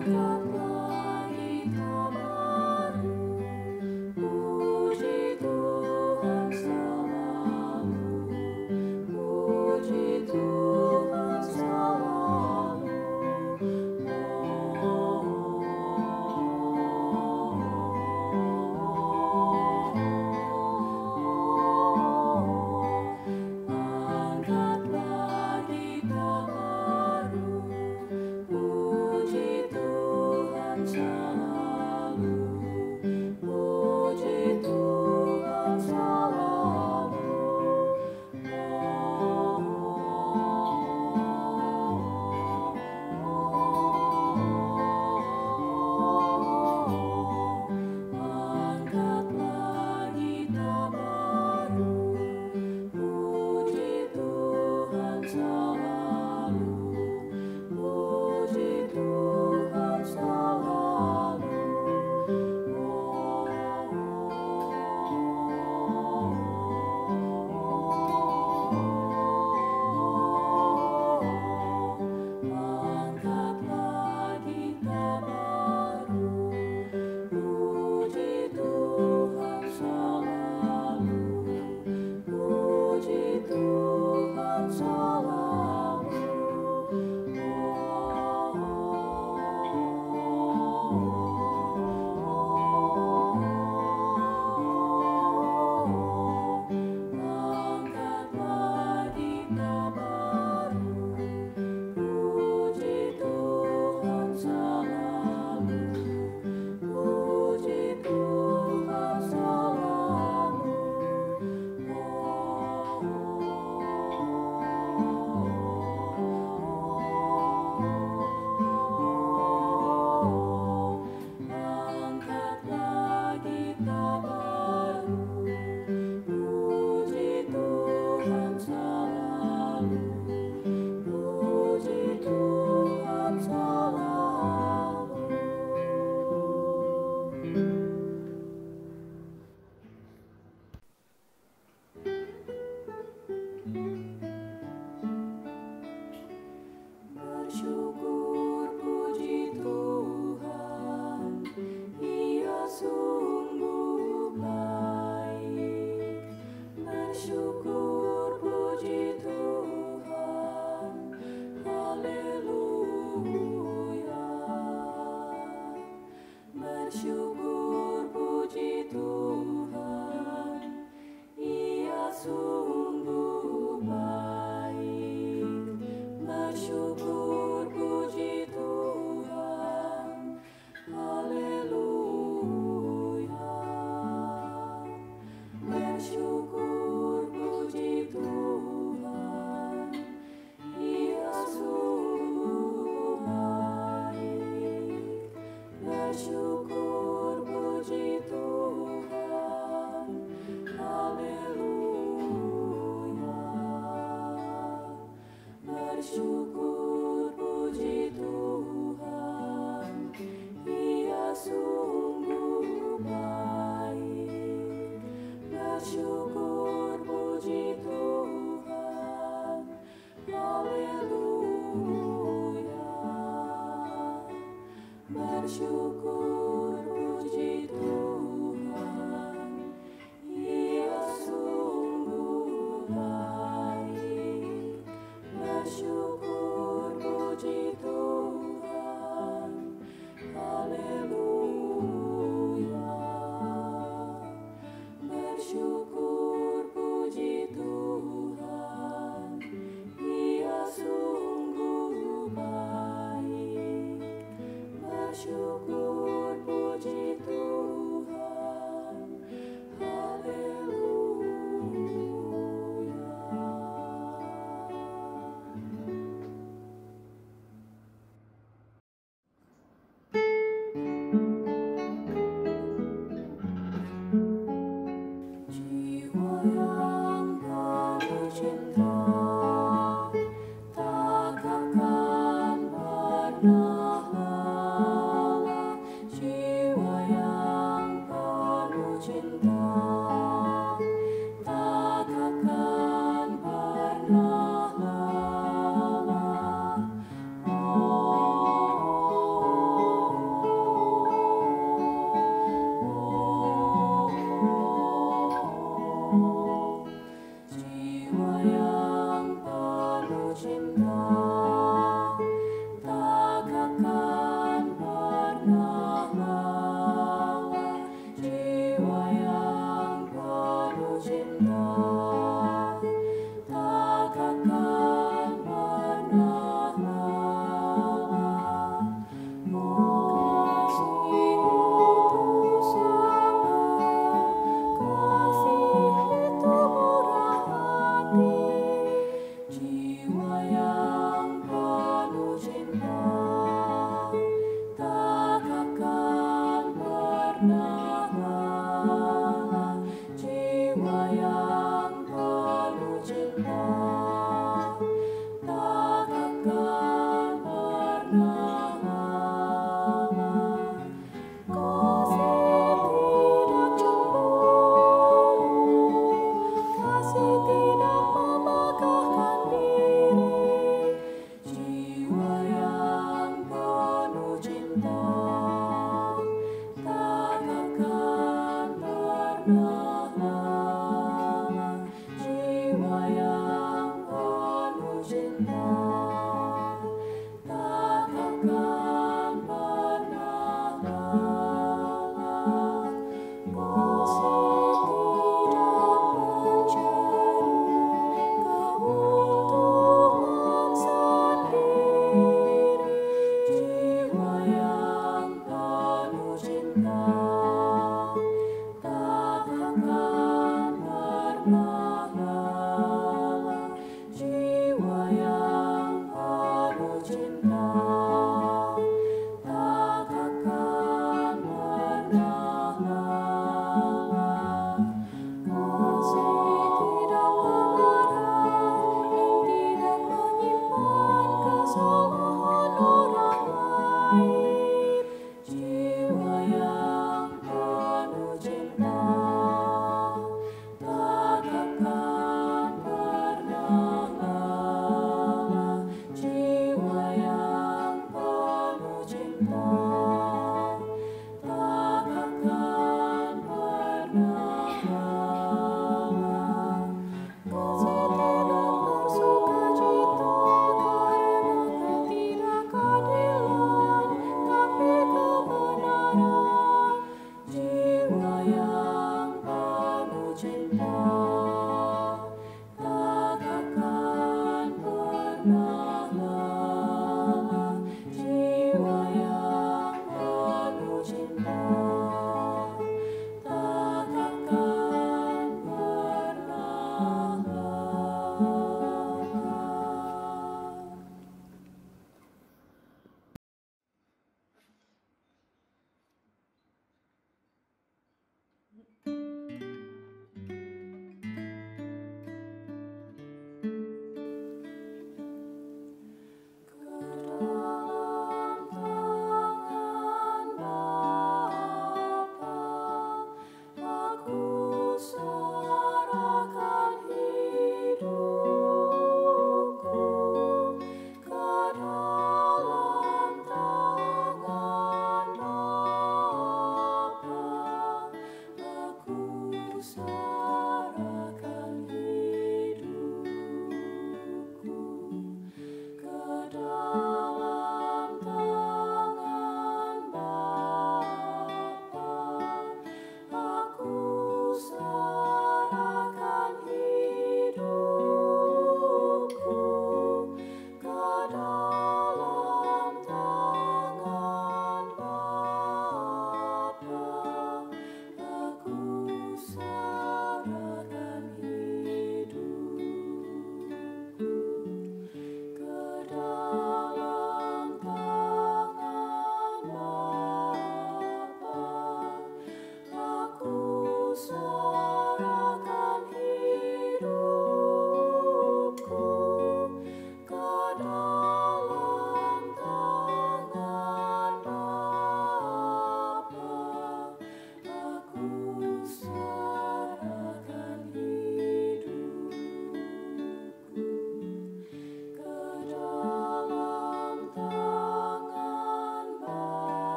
Anggaplah kita baru, puji Tuhan selalu, puji Tuhan selalu.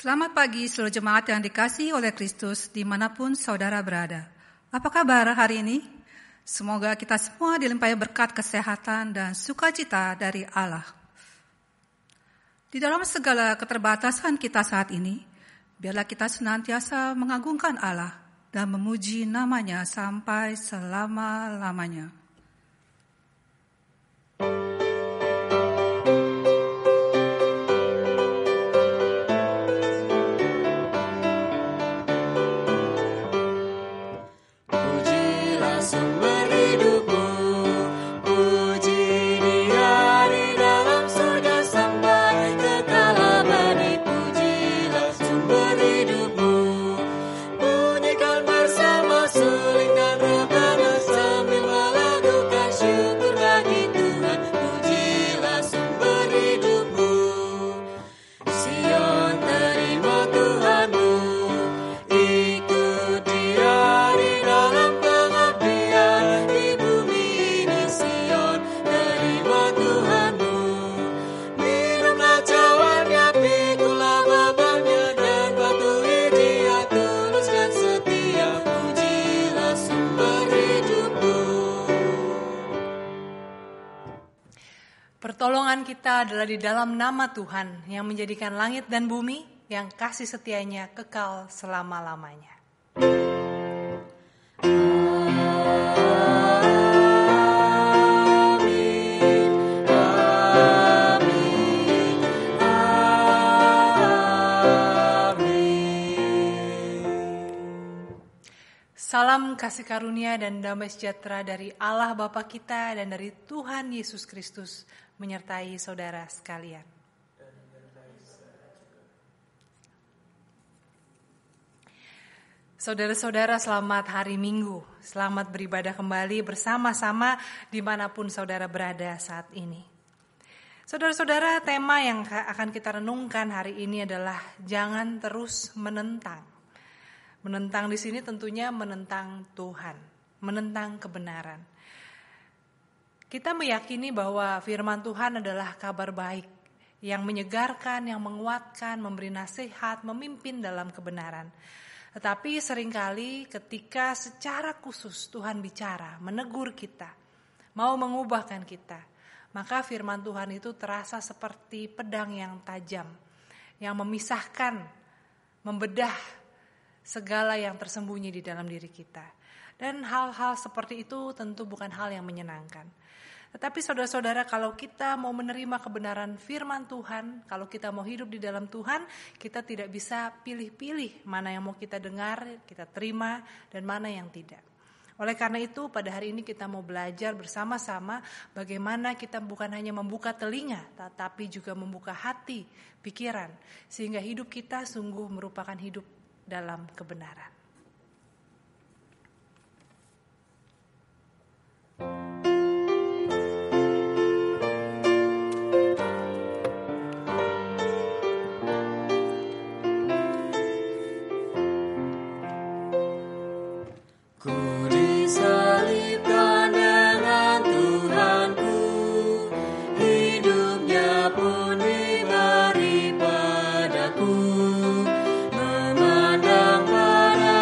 Selamat pagi seluruh jemaat yang dikasihi oleh Kristus dimanapun saudara berada. Apa kabar hari ini? Semoga kita semua dilimpahi berkat kesehatan dan sukacita dari Allah. Di dalam segala keterbatasan kita saat ini, biarlah kita senantiasa mengagungkan Allah dan memuji nama-Nya sampai selama-lamanya. Pertolongan kita adalah di dalam nama Tuhan yang menjadikan langit dan bumi, yang kasih setianya kekal selama-lamanya. Salam kasih karunia dan damai sejahtera dari Allah Bapa kita dan dari Tuhan Yesus Kristus menyertai saudara sekalian. Saudara-saudara, selamat hari Minggu. Selamat beribadah kembali bersama-sama dimanapun saudara berada saat ini. Saudara-saudara, tema yang akan kita renungkan hari ini adalah jangan terus menentang. Menentang di sini tentunya menentang Tuhan, menentang kebenaran. Kita meyakini bahwa firman Tuhan adalah kabar baik yang menyegarkan, yang menguatkan, memberi nasihat, memimpin dalam kebenaran. Tetapi seringkali ketika secara khusus Tuhan bicara, menegur kita, mau mengubahkan kita, maka firman Tuhan itu terasa seperti pedang yang tajam, yang memisahkan, membedah segala yang tersembunyi di dalam diri kita. Dan hal-hal seperti itu tentu bukan hal yang menyenangkan. Tetapi saudara-saudara, kalau kita mau menerima kebenaran firman Tuhan, kalau kita mau hidup di dalam Tuhan, kita tidak bisa pilih-pilih mana yang mau kita dengar, kita terima, dan mana yang tidak. Oleh karena itu, pada hari ini kita mau belajar bersama-sama bagaimana kita bukan hanya membuka telinga, tetapi juga membuka hati, pikiran, sehingga hidup kita sungguh merupakan hidup dalam kebenaran. Memandang pada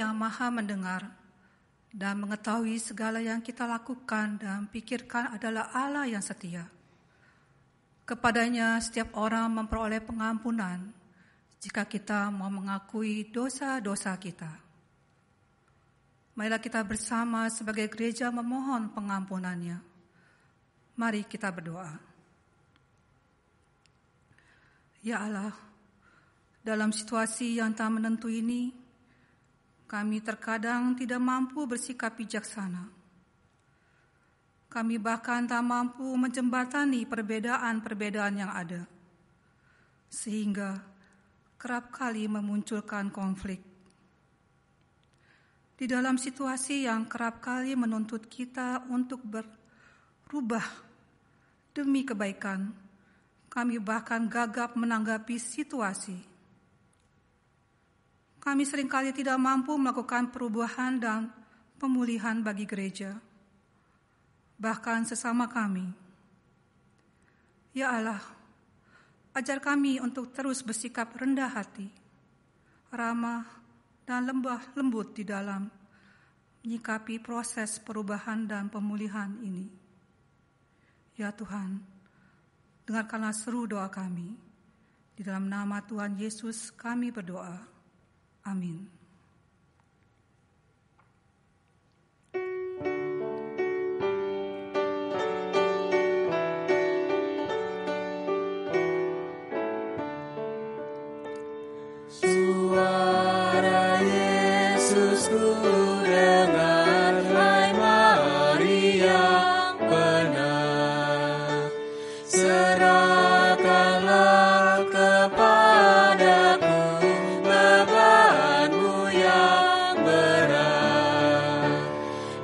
yang maha mendengar dan mengetahui segala yang kita lakukan dan pikirkan adalah Allah yang setia. Kepadanya setiap orang memperoleh pengampunan jika kita mau mengakui dosa-dosa kita. Marilah kita bersama sebagai gereja memohon pengampunannya. Mari kita berdoa. Ya Allah, dalam situasi yang tak menentu ini, kami terkadang tidak mampu bersikap bijaksana. Kami bahkan tak mampu menjembatani perbedaan-perbedaan yang ada, sehingga kerap kali memunculkan konflik. Di dalam situasi yang kerap kali menuntut kita untuk berubah demi kebaikan, kami bahkan gagap menanggapi situasi. Kami seringkali tidak mampu melakukan perubahan dan pemulihan bagi gereja, bahkan sesama kami. Ya Allah, ajar kami untuk terus bersikap rendah hati, ramah, dan lembut di dalam menyikapi proses perubahan dan pemulihan ini. Ya Tuhan, dengarkanlah seru doa kami. Di dalam nama Tuhan Yesus kami berdoa. Amin. Suara Yesus ku dengar, hai Maria benar. Serahkanlah kepadaku bebanmu yang berat.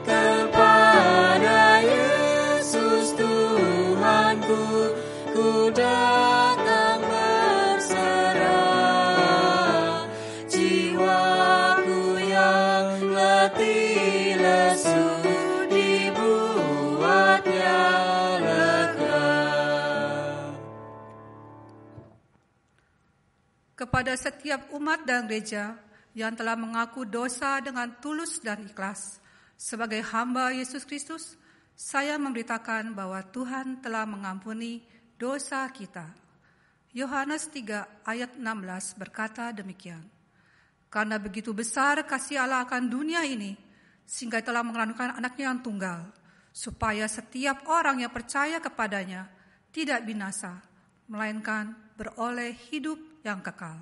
Kepada Yesus Tuhanku, ku datang berserah. Jiwaku yang letih lesu dibuatnya lega. Kepada setiap umat dan gereja yang telah mengaku dosa dengan tulus dan ikhlas, sebagai hamba Yesus Kristus, saya memberitakan bahwa Tuhan telah mengampuni dosa kita. Yohanes 3 ayat 16 berkata demikian. Karena begitu besar kasih Allah akan dunia ini, sehingga telah menganugerahkan anaknya yang tunggal, supaya setiap orang yang percaya kepadanya tidak binasa, melainkan beroleh hidup yang kekal.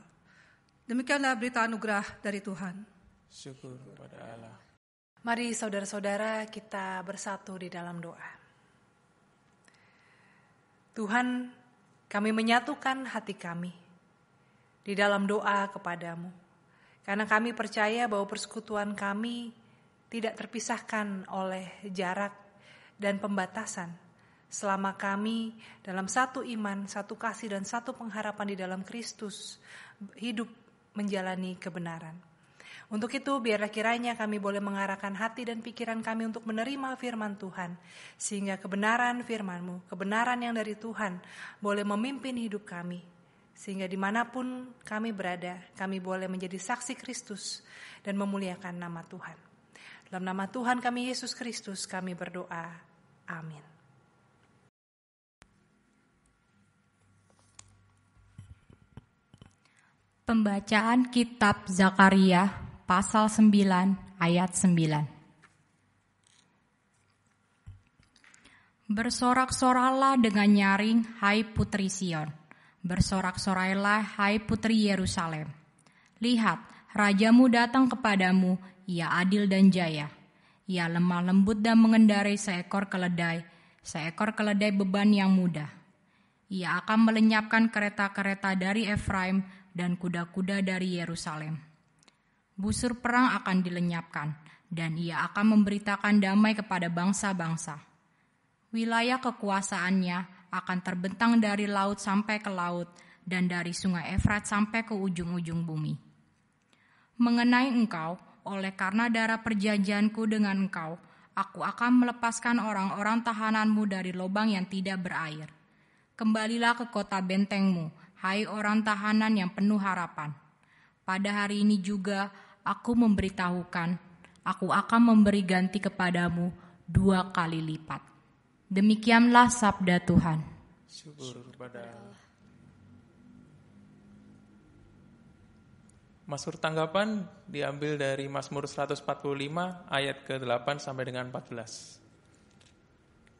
Demikianlah berita anugerah dari Tuhan. Syukur kepada Allah. Mari saudara-saudara kita bersatu di dalam doa. Tuhan, kami menyatukan hati kami di dalam doa kepadamu. Karena kami percaya bahwa persekutuan kami tidak terpisahkan oleh jarak dan pembatasan. Selama kami dalam satu iman, satu kasih, dan satu pengharapan di dalam Kristus, hidup menjalani kebenaran. Untuk itu, biarlah kiranya kami boleh mengarahkan hati dan pikiran kami untuk menerima firman Tuhan, sehingga kebenaran firman-Mu, kebenaran yang dari Tuhan, boleh memimpin hidup kami, sehingga dimanapun kami berada, kami boleh menjadi saksi Kristus dan memuliakan nama Tuhan. Dalam nama Tuhan kami Yesus Kristus, kami berdoa. Amin. Pembacaan Kitab Zakaria pasal 9 ayat 9. Bersorak-soralah dengan nyaring, hai putri Sion. Bersorak-sorailah, hai putri Yerusalem. Lihat, rajamu datang kepadamu, ia adil dan jaya. Ia lemah lembut dan mengendarai seekor keledai beban yang mudah. Ia akan melenyapkan kereta-kereta dari Efraim dan kuda-kuda dari Yerusalem. Busur perang akan dilenyapkan, dan ia akan memberitakan damai kepada bangsa-bangsa. Wilayah kekuasaannya akan terbentang dari laut sampai ke laut, dan dari sungai Efrat sampai ke ujung-ujung bumi. Mengenai engkau, oleh karena darah perjanjianku dengan engkau, aku akan melepaskan orang-orang tahananmu dari lubang yang tidak berair. Kembalilah ke kota bentengmu, hai orang tahanan yang penuh harapan. Pada hari ini juga aku memberitahukan, aku akan memberi ganti kepadamu 2 kali lipat. Demikianlah sabda Tuhan. Syukur kepada Allah. Mazmur tanggapan diambil dari Mazmur 145 ayat ke-8 sampai dengan 14.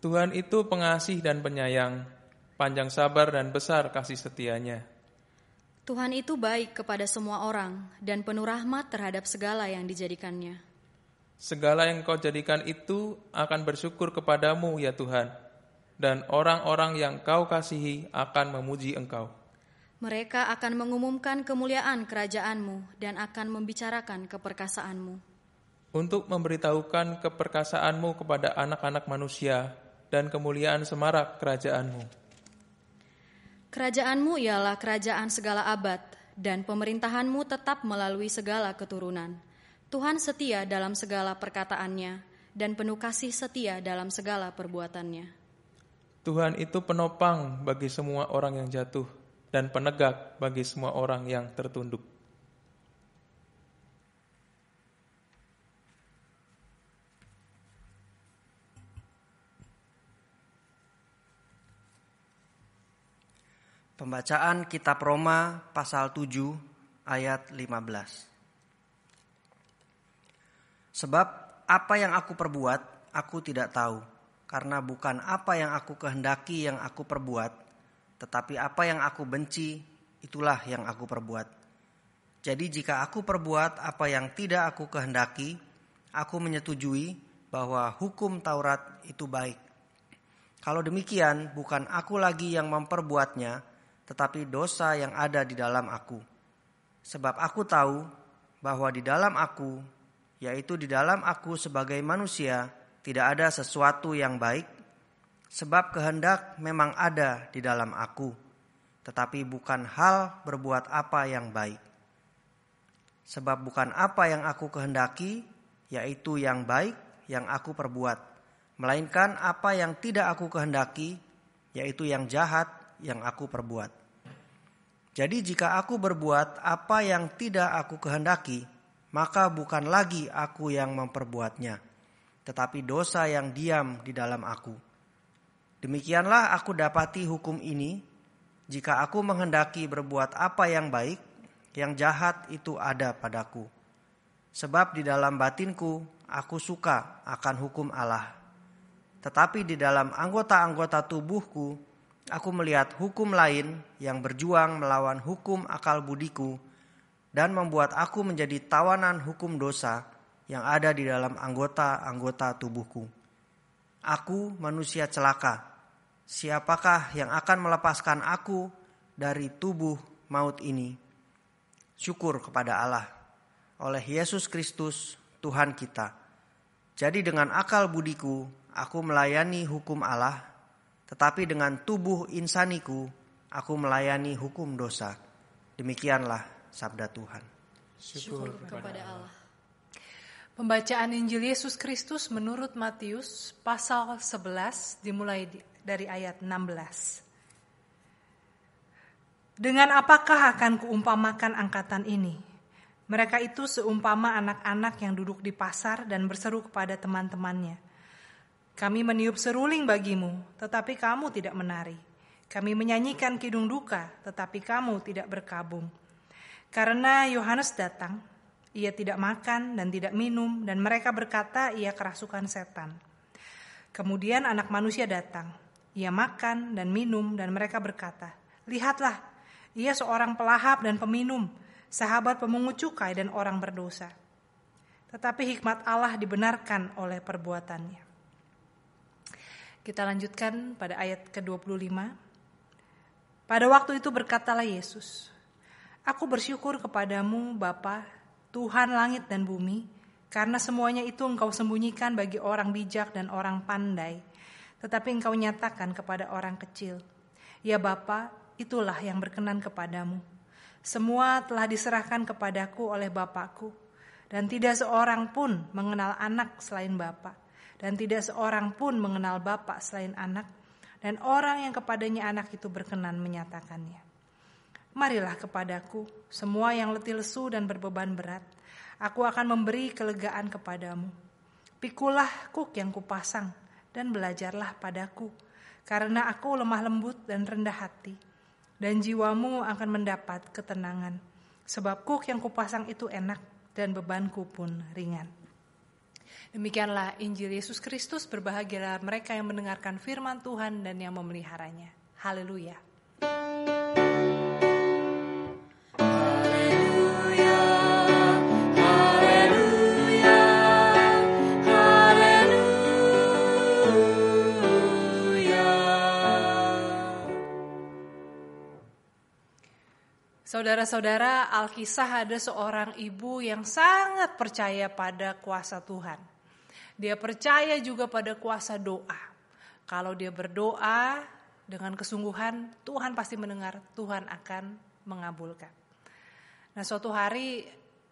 Tuhan itu pengasih dan penyayang, panjang sabar dan besar kasih setianya. Tuhan itu baik kepada semua orang dan penuh rahmat terhadap segala yang dijadikannya. Segala yang kau jadikan itu akan bersyukur kepadamu ya Tuhan, dan orang-orang yang kau kasihi akan memuji Engkau. Mereka akan mengumumkan kemuliaan kerajaan-Mu dan akan membicarakan keperkasaanmu. Untuk memberitahukan keperkasaanmu kepada anak-anak manusia dan kemuliaan semarak kerajaan-Mu. Kerajaan-Mu ialah kerajaan segala abad dan pemerintahan-Mu tetap melalui segala keturunan. Tuhan setia dalam segala perkataannya dan penuh kasih setia dalam segala perbuatannya. Tuhan itu penopang bagi semua orang yang jatuh dan penegak bagi semua orang yang tertunduk. Pembacaan Kitab Roma pasal 7 ayat 15. Sebab apa yang aku perbuat, aku tidak tahu, karena bukan apa yang aku kehendaki yang aku perbuat, tetapi apa yang aku benci, itulah yang aku perbuat. Jadi jika aku perbuat apa yang tidak aku kehendaki, aku menyetujui bahwa hukum Taurat itu baik. Kalau demikian, bukan aku lagi yang memperbuatnya, tetapi dosa yang ada di dalam aku. Sebab aku tahu bahwa di dalam aku, yaitu di dalam aku sebagai manusia, tidak ada sesuatu yang baik, sebab kehendak memang ada di dalam aku, tetapi bukan hal berbuat apa yang baik. Sebab bukan apa yang aku kehendaki, yaitu yang baik yang aku perbuat, melainkan apa yang tidak aku kehendaki, yaitu yang jahat yang aku perbuat. Jadi jika aku berbuat apa yang tidak aku kehendaki, maka bukan lagi aku yang memperbuatnya, tetapi dosa yang diam di dalam aku. Demikianlah aku dapati hukum ini, jika aku menghendaki berbuat apa yang baik, yang jahat itu ada padaku. Sebab di dalam batinku aku suka akan hukum Allah. Tetapi di dalam anggota-anggota tubuhku, aku melihat hukum lain yang berjuang melawan hukum akal budiku dan membuat aku menjadi tawanan hukum dosa yang ada di dalam anggota-anggota tubuhku. Aku manusia celaka. Siapakah yang akan melepaskan aku dari tubuh maut ini? Syukur kepada Allah oleh Yesus Kristus Tuhan kita. Jadi dengan akal budiku aku melayani hukum Allah, tetapi dengan tubuh insaniku aku melayani hukum dosa. Demikianlah sabda Tuhan. Syukur kepada Allah. Pembacaan Injil Yesus Kristus menurut Matius pasal 11 dimulai dari ayat 16. Dengan apakah akan kuumpamakan angkatan ini? Mereka itu seumpama anak-anak yang duduk di pasar dan berseru kepada teman-temannya. Kami meniup seruling bagimu, tetapi kamu tidak menari. Kami menyanyikan kidung duka, tetapi kamu tidak berkabung. Karena Yohanes datang, ia tidak makan dan tidak minum, dan mereka berkata ia kerasukan setan. Kemudian anak manusia datang, ia makan dan minum, dan mereka berkata, lihatlah, ia seorang pelahap dan peminum, sahabat pemungut cukai dan orang berdosa. Tetapi hikmat Allah dibenarkan oleh perbuatannya. Kita lanjutkan pada ayat ke-25. Pada waktu itu berkatalah Yesus, Aku bersyukur kepadamu Bapa, Tuhan langit dan bumi, karena semuanya itu engkau sembunyikan bagi orang bijak dan orang pandai, tetapi engkau nyatakan kepada orang kecil. Ya Bapa, itulah yang berkenan kepadamu. Semua telah diserahkan kepadaku oleh Bapakku, dan tidak seorang pun mengenal anak selain Bapa, dan tidak seorang pun mengenal Bapa selain anak, dan orang yang kepadanya anak itu berkenan menyatakannya. Marilah kepadaku, semua yang letih lesu dan berbeban berat, Aku akan memberi kelegaan kepadamu. Pikulah kuk yang kupasang dan belajarlah padaku, karena aku lemah lembut dan rendah hati, dan jiwamu akan mendapat ketenangan. Sebab kuk yang kupasang itu enak dan bebanku pun ringan. Demikianlah Injil Yesus Kristus. Berbahagialah mereka yang mendengarkan firman Tuhan dan yang memeliharanya. Haleluya. Saudara-saudara, Alkisah ada seorang ibu yang sangat percaya pada kuasa Tuhan. Dia percaya juga pada kuasa doa. Kalau dia berdoa dengan kesungguhan, Tuhan pasti mendengar, Tuhan akan mengabulkan. Nah, suatu hari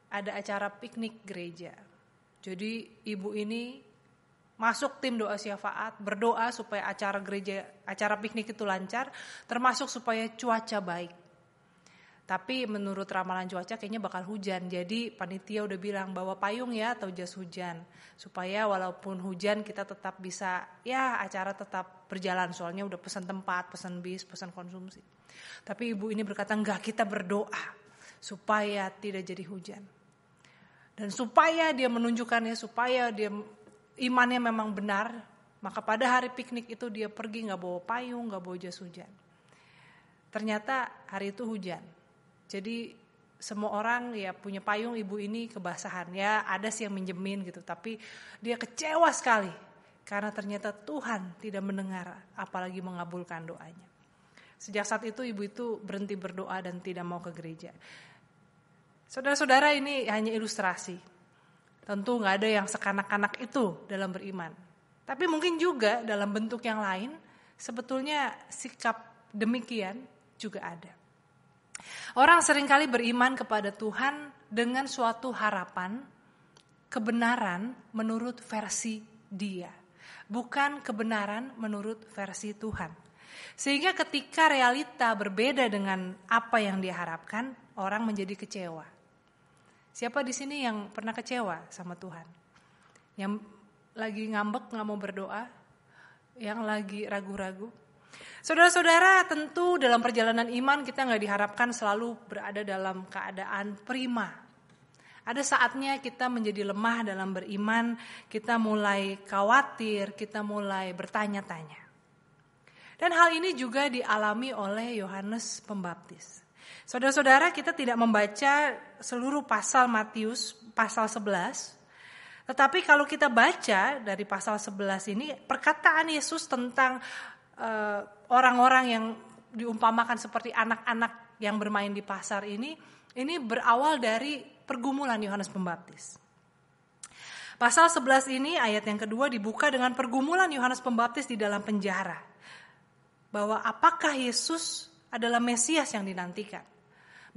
ada acara piknik gereja. Jadi ibu ini masuk tim doa syafaat, berdoa supaya acara piknik itu lancar, termasuk supaya cuaca baik. Tapi menurut ramalan cuaca kayaknya bakal hujan. Jadi panitia udah bilang bawa payung ya atau jas hujan. Supaya walaupun hujan kita tetap bisa, ya acara tetap berjalan. Soalnya udah pesan tempat, pesan bis, pesan konsumsi. Tapi ibu ini berkata enggak, kita berdoa supaya tidak jadi hujan. Dan supaya dia menunjukkannya, supaya dia imannya memang benar. Maka pada hari piknik itu dia pergi gak bawa payung, gak bawa jas hujan. Ternyata hari itu hujan. Jadi semua orang ya punya payung, ibu ini kebasahan. Ya ada sih yang minjemin gitu, tapi dia kecewa sekali. Karena ternyata Tuhan tidak mendengar, apalagi mengabulkan doanya. Sejak saat itu ibu itu berhenti berdoa dan tidak mau ke gereja. Saudara-saudara, ini hanya ilustrasi. Tentu gak ada yang sekanak-kanak itu dalam beriman. Tapi mungkin juga dalam bentuk yang lain, sebetulnya sikap demikian juga ada. Orang seringkali beriman kepada Tuhan dengan suatu harapan, kebenaran menurut versi dia, bukan kebenaran menurut versi Tuhan. Sehingga ketika realita berbeda dengan apa yang dia harapkan, orang menjadi kecewa. Siapa di sini yang pernah kecewa sama Tuhan? Yang lagi ngambek, gak mau berdoa? Yang lagi ragu-ragu? Saudara-saudara, tentu dalam perjalanan iman kita gak diharapkan selalu berada dalam keadaan prima. Ada saatnya kita menjadi lemah dalam beriman, kita mulai khawatir, kita mulai bertanya-tanya. Dan hal ini juga dialami oleh Yohanes Pembaptis. Saudara-saudara, kita tidak membaca seluruh pasal Matius, pasal 11. Tetapi kalau kita baca dari pasal 11 ini, perkataan Yesus tentang orang-orang yang diumpamakan seperti anak-anak yang bermain di pasar ini berawal dari pergumulan Yohanes Pembaptis. Pasal 11 ini ayat yang kedua dibuka dengan pergumulan Yohanes Pembaptis di dalam penjara. Bahwa apakah Yesus adalah Mesias yang dinantikan.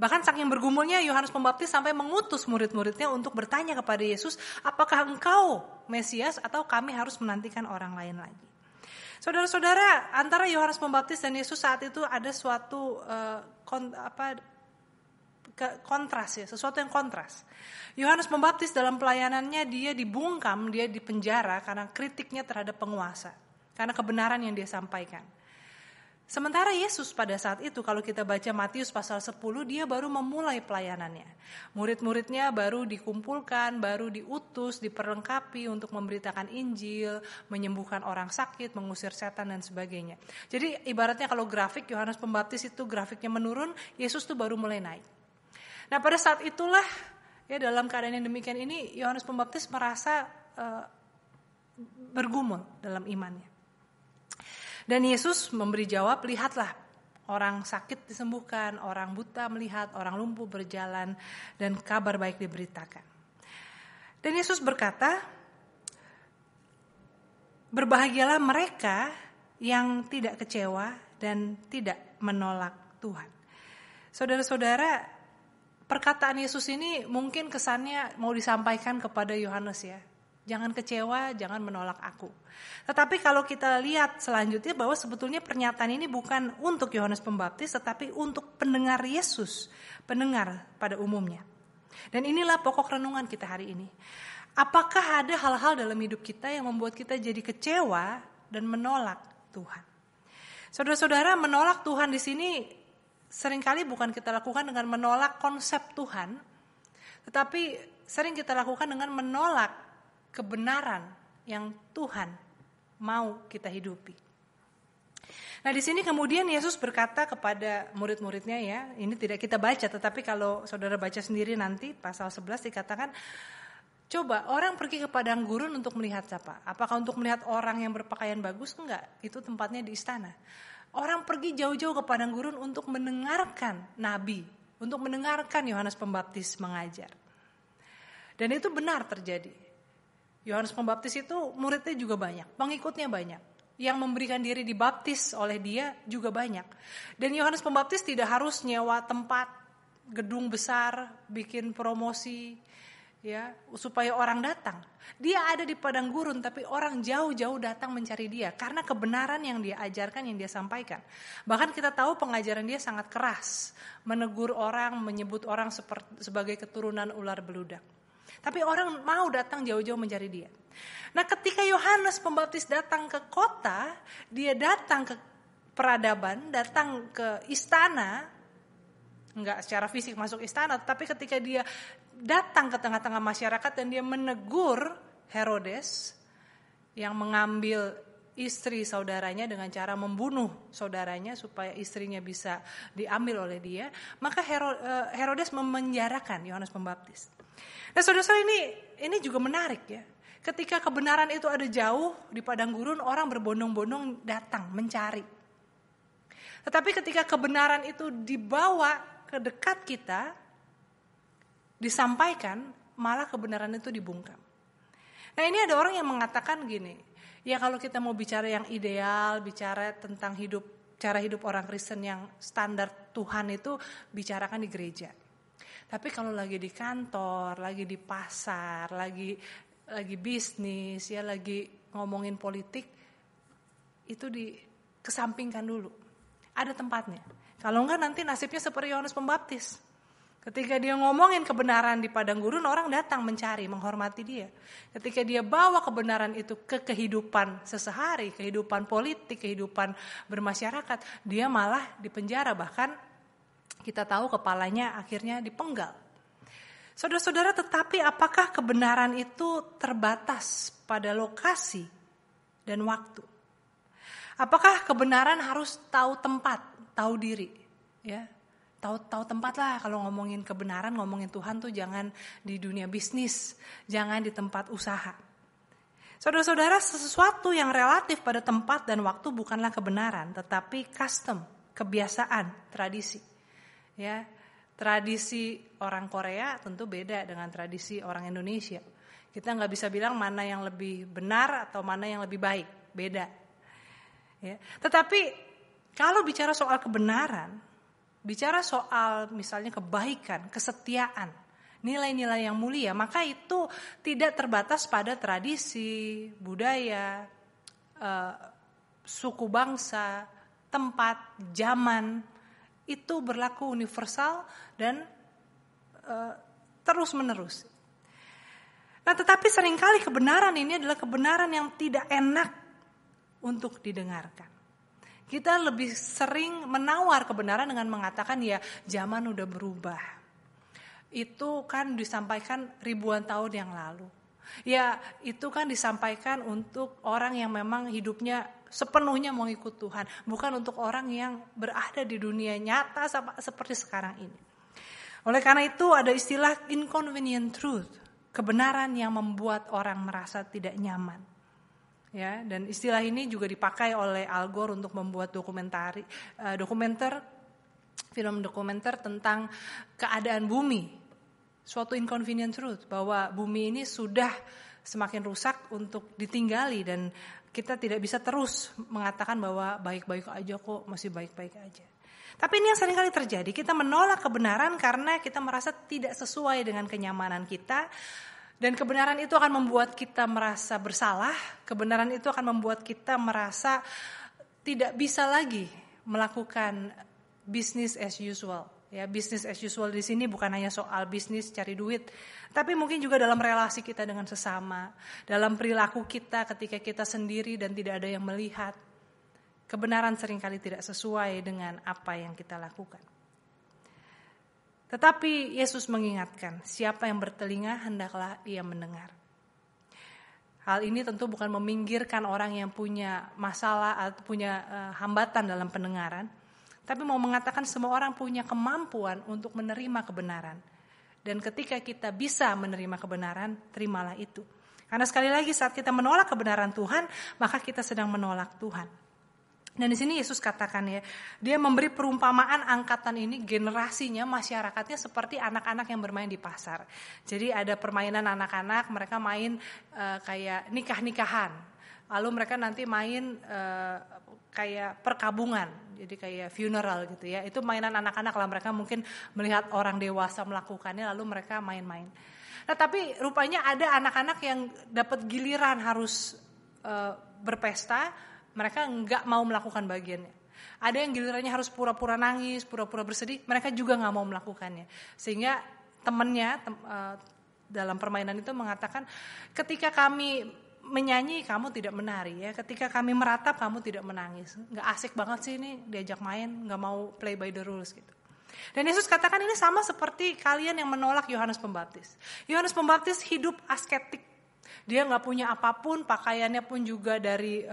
Bahkan saking bergumulnya Yohanes Pembaptis sampai mengutus murid-muridnya untuk bertanya kepada Yesus, apakah engkau Mesias atau kami harus menantikan orang lain lagi. Saudara-saudara, antara Yohanes Pembaptis dan Yesus saat itu ada suatu kontras ya, sesuatu yang kontras. Yohanes Pembaptis dalam pelayanannya dia dibungkam, dia dipenjara karena kritiknya terhadap penguasa, karena kebenaran yang dia sampaikan. Sementara Yesus pada saat itu kalau kita baca Matius pasal 10 dia baru memulai pelayanannya. Murid-muridnya baru dikumpulkan, baru diutus, diperlengkapi untuk memberitakan Injil, menyembuhkan orang sakit, mengusir setan dan sebagainya. Jadi ibaratnya kalau grafik Yohanes Pembaptis itu grafiknya menurun, Yesus tuh baru mulai naik. Nah pada saat itulah ya dalam keadaan yang demikian ini Yohanes Pembaptis merasa bergumul dalam imannya. Dan Yesus memberi jawab, lihatlah orang sakit disembuhkan, orang buta melihat, orang lumpuh berjalan, dan kabar baik diberitakan. Dan Yesus berkata, berbahagialah mereka yang tidak kecewa dan tidak menolak Tuhan. Saudara-saudara, perkataan Yesus ini mungkin kesannya mau disampaikan kepada Yohanes ya. Jangan kecewa, jangan menolak aku. Tetapi kalau kita lihat selanjutnya bahwa sebetulnya pernyataan ini bukan untuk Yohanes Pembaptis, tetapi untuk pendengar Yesus, pendengar pada umumnya. Dan inilah pokok renungan kita hari ini. Apakah ada hal-hal dalam hidup kita yang membuat kita jadi kecewa dan menolak Tuhan? Saudara-saudara, menolak Tuhan di sini seringkali bukan kita lakukan dengan menolak konsep Tuhan, tetapi sering kita lakukan dengan menolak kebenaran yang Tuhan mau kita hidupi. Nah, di sini kemudian Yesus berkata kepada murid-muridnya, ya, ini tidak kita baca, tetapi kalau saudara baca sendiri nanti pasal 11 dikatakan, coba orang pergi ke padang gurun untuk melihat siapa? Apakah untuk melihat orang yang berpakaian bagus? Enggak, itu tempatnya di istana. Orang pergi jauh-jauh ke padang gurun untuk mendengarkan nabi, untuk mendengarkan Yohanes Pembaptis mengajar. Dan itu benar terjadi. Yohanes Pembaptis itu muridnya juga banyak, pengikutnya banyak. Yang memberikan diri dibaptis oleh dia juga banyak. Dan Yohanes Pembaptis tidak harus nyewa tempat, gedung besar, bikin promosi, ya, supaya orang datang. Dia ada di padang gurun, tapi orang jauh-jauh datang mencari dia karena kebenaran yang dia ajarkan, yang dia sampaikan. Bahkan kita tahu pengajaran dia sangat keras, menegur orang, menyebut orang sebagai keturunan ular beludak. Tapi orang mau datang jauh-jauh mencari dia. Nah, ketika Yohanes Pembaptis datang ke kota, dia datang ke peradaban, datang ke istana, enggak secara fisik masuk istana, tapi ketika dia datang ke tengah-tengah masyarakat dan dia menegur Herodes yang mengambil istri saudaranya dengan cara membunuh saudaranya supaya istrinya bisa diambil oleh dia, maka Herodes memenjarakan Yohanes Pembaptis. Nah, saudara-saudara, ini juga menarik, ya. Ketika kebenaran itu ada jauh di padang gurun, orang berbondong-bondong datang mencari. Tetapi ketika kebenaran itu dibawa ke dekat kita, disampaikan, malah kebenaran itu dibungkam. Nah, ini ada orang yang mengatakan gini, ya kalau kita mau bicara yang ideal, bicara tentang cara hidup orang Kristen yang standar Tuhan itu, bicarakan di gereja. Tapi kalau lagi di kantor, lagi di pasar, lagi bisnis, ya lagi ngomongin politik, itu dikesampingkan dulu. Ada tempatnya. Kalau enggak nanti nasibnya seperti Yohanes Pembaptis. Ketika dia ngomongin kebenaran di padang gurun, orang datang mencari, menghormati dia. Ketika dia bawa kebenaran itu ke kehidupan sesehari, kehidupan politik, kehidupan bermasyarakat, dia malah dipenjara, bahkan kita tahu kepalanya akhirnya dipenggal. Saudara-saudara, tetapi apakah kebenaran itu terbatas pada lokasi dan waktu? Apakah kebenaran harus tahu tempat, tahu diri? Ya, tahu tempat lah. Kalau ngomongin kebenaran, ngomongin Tuhan tuh jangan di dunia bisnis, jangan di tempat usaha. Saudara-saudara, sesuatu yang relatif pada tempat dan waktu bukanlah kebenaran, tetapi custom, kebiasaan, tradisi. Ya. Tradisi orang Korea tentu beda dengan tradisi orang Indonesia. Kita nggak bisa bilang mana yang lebih benar atau mana yang lebih baik, beda. Ya. Tetapi kalau bicara soal kebenaran, bicara soal misalnya kebaikan, kesetiaan, nilai-nilai yang mulia, maka itu tidak terbatas pada tradisi, budaya, suku bangsa, tempat, zaman. Itu berlaku universal dan terus-menerus. Nah, tetapi seringkali kebenaran ini adalah kebenaran yang tidak enak untuk didengarkan. Kita lebih sering menawar kebenaran dengan mengatakan, ya zaman udah berubah. Itu kan disampaikan ribuan tahun yang lalu. Ya itu kan disampaikan untuk orang yang memang hidupnya sepenuhnya mau ikut Tuhan, bukan untuk orang yang berada di dunia nyata seperti sekarang ini. Oleh karena itu ada istilah inconvenient truth, kebenaran yang membuat orang merasa tidak nyaman. Ya, dan istilah ini juga dipakai oleh Al Gore untuk membuat film dokumenter tentang keadaan bumi. Suatu inconvenient truth bahwa bumi ini sudah semakin rusak untuk ditinggali dan kita tidak bisa terus mengatakan bahwa baik-baik aja kok, masih baik-baik aja. Tapi ini yang seringkali terjadi, kita menolak kebenaran karena kita merasa tidak sesuai dengan kenyamanan kita. Dan kebenaran itu akan membuat kita merasa bersalah, kebenaran itu akan membuat kita merasa tidak bisa lagi melakukan business as usual. Ya, business as usual di sini bukan hanya soal bisnis cari duit, tapi mungkin juga dalam relasi kita dengan sesama, dalam perilaku kita ketika kita sendiri dan tidak ada yang melihat. Kebenaran seringkali tidak sesuai dengan apa yang kita lakukan. Tetapi Yesus mengingatkan, siapa yang bertelinga hendaklah ia mendengar. Hal ini tentu bukan meminggirkan orang yang punya masalah atau punya hambatan dalam pendengaran, tapi mau mengatakan semua orang punya kemampuan untuk menerima kebenaran. Dan ketika kita bisa menerima kebenaran, terimalah itu. Karena sekali lagi saat kita menolak kebenaran Tuhan, maka kita sedang menolak Tuhan. Dan di sini Yesus katakan ya, dia memberi perumpamaan angkatan ini, generasinya, masyarakatnya seperti anak-anak yang bermain di pasar. Jadi ada permainan anak-anak, mereka main kayak nikah-nikahan. Lalu mereka nanti main kayak perkabungan, jadi kayak funeral gitu ya. Itu mainan anak-anak lah, mereka mungkin melihat orang dewasa melakukannya lalu mereka main-main. Nah tapi rupanya ada anak-anak yang dapat giliran harus berpesta, mereka enggak mau melakukan bagiannya. Ada yang gilirannya harus pura-pura nangis, pura-pura bersedih, mereka juga enggak mau melakukannya. Sehingga temannya dalam permainan itu mengatakan, ketika kami menyanyi kamu tidak menari ya, ketika kami meratap kamu tidak menangis. Enggak asik banget sih ini diajak main, enggak mau play by the rules gitu. Dan Yesus katakan ini sama seperti kalian yang menolak Yohanes Pembaptis. Yohanes Pembaptis hidup asketik. Dia nggak punya apapun, pakaiannya pun juga dari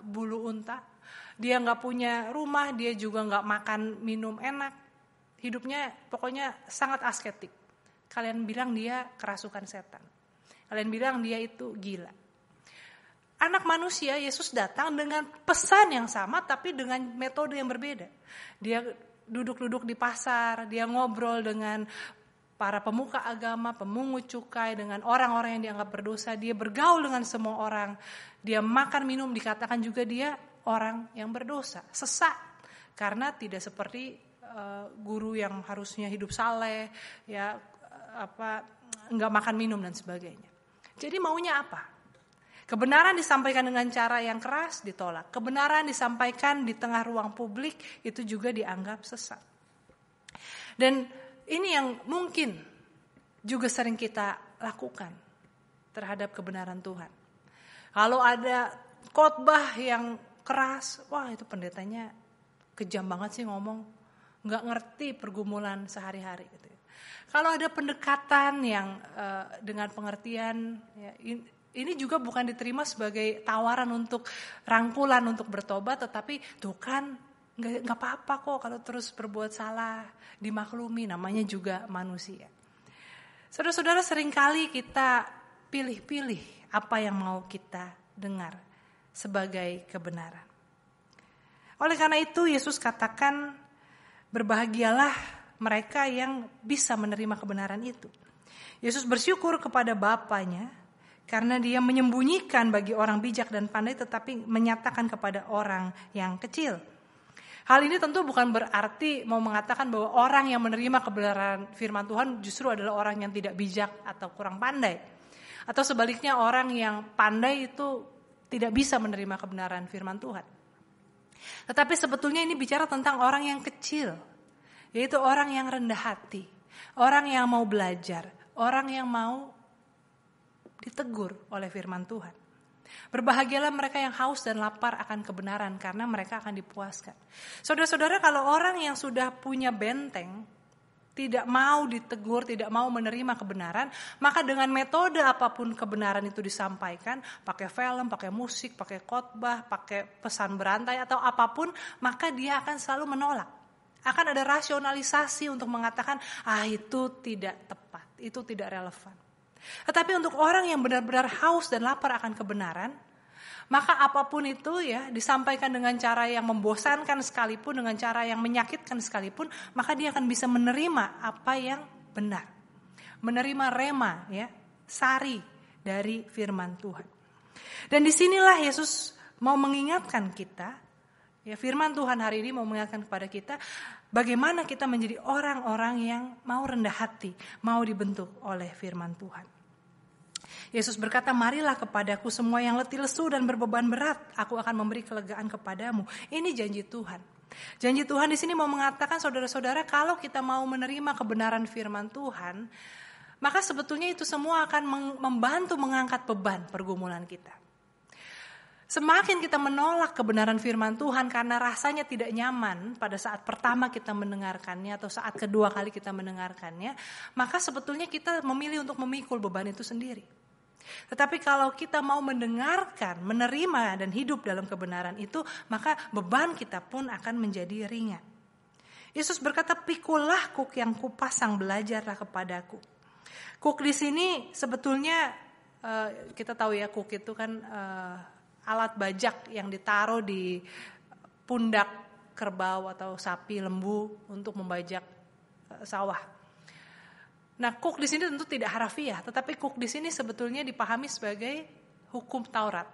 bulu unta. Dia nggak punya rumah, dia juga nggak makan minum enak. Hidupnya pokoknya sangat asketik. Kalian bilang dia kerasukan setan. Kalian bilang dia itu gila. Anak manusia, Yesus datang dengan pesan yang sama tapi dengan metode yang berbeda. Dia duduk-duduk di pasar, dia ngobrol dengan para pemuka agama, pemungut cukai, dengan orang-orang yang dianggap berdosa. Dia bergaul dengan semua orang. Dia makan minum, dikatakan juga dia orang yang berdosa, sesat. Karena tidak seperti guru yang harusnya hidup saleh, ya enggak makan minum dan sebagainya. Jadi maunya apa? Kebenaran disampaikan dengan cara yang keras, ditolak. Kebenaran disampaikan di tengah ruang publik, itu juga dianggap sesat. Dan ini yang mungkin juga sering kita lakukan terhadap kebenaran Tuhan. Kalau ada khotbah yang keras, wah itu pendetanya kejam banget sih ngomong, nggak ngerti pergumulan sehari-hari. Gitu. Kalau ada pendekatan yang dengan pengertian, ya, ini juga bukan diterima sebagai tawaran untuk rangkulan untuk bertobat, tetapi tuh kan nggak apa-apa kok kalau terus berbuat salah, dimaklumi, namanya juga manusia. Saudara-saudara, seringkali kita pilih-pilih apa yang mau kita dengar sebagai kebenaran. Oleh karena itu Yesus katakan, berbahagialah mereka yang bisa menerima kebenaran itu. Yesus bersyukur kepada Bapanya karena dia menyembunyikan bagi orang bijak dan pandai tetapi menyatakan kepada orang yang kecil. Hal ini tentu bukan berarti mau mengatakan bahwa orang yang menerima kebenaran firman Tuhan justru adalah orang yang tidak bijak atau kurang pandai. Atau sebaliknya orang yang pandai itu tidak bisa menerima kebenaran firman Tuhan. Tetapi sebetulnya ini bicara tentang orang yang kecil, yaitu orang yang rendah hati, orang yang mau belajar, orang yang mau ditegur oleh firman Tuhan. Berbahagialah mereka yang haus dan lapar akan kebenaran karena mereka akan dipuaskan. Saudara-saudara, kalau orang yang sudah punya benteng tidak mau ditegur, tidak mau menerima kebenaran, maka dengan metode apapun kebenaran itu disampaikan, pakai film, pakai musik, pakai khotbah, pakai pesan berantai atau apapun, maka dia akan selalu menolak. Akan ada rasionalisasi untuk mengatakan, itu tidak tepat, itu tidak relevan. Tetapi untuk orang yang benar-benar haus dan lapar akan kebenaran, maka apapun itu ya disampaikan dengan cara yang membosankan sekalipun, dengan cara yang menyakitkan sekalipun, maka dia akan bisa menerima apa yang benar. Menerima rema, ya, sari dari firman Tuhan. Dan disinilah Yesus mau mengingatkan kita, ya, firman Tuhan hari ini mau mengingatkan kepada kita, bagaimana kita menjadi orang-orang yang mau rendah hati, mau dibentuk oleh firman Tuhan. Yesus berkata, marilah kepadaku semua yang letih lesu dan berbeban berat, aku akan memberi kelegaan kepadamu. Ini janji Tuhan. Janji Tuhan di sini mau mengatakan saudara-saudara, kalau kita mau menerima kebenaran firman Tuhan, maka sebetulnya itu semua akan membantu mengangkat beban pergumulan kita. Semakin kita menolak kebenaran firman Tuhan karena rasanya tidak nyaman pada saat pertama kita mendengarkannya atau saat kedua kali kita mendengarkannya, maka sebetulnya kita memilih untuk memikul beban itu sendiri. Tetapi kalau kita mau mendengarkan, menerima dan hidup dalam kebenaran itu, maka beban kita pun akan menjadi ringan. Yesus berkata, "Pikulah kuk yang kupasang, belajarlah kepadaku." Kuk di sini sebetulnya kita tahu ya, kuk itu kan alat bajak yang ditaruh di pundak kerbau atau sapi, lembu untuk membajak sawah. Nah, kuk di sini tentu tidak harafiah, tetapi kuk di sini sebetulnya dipahami sebagai hukum Taurat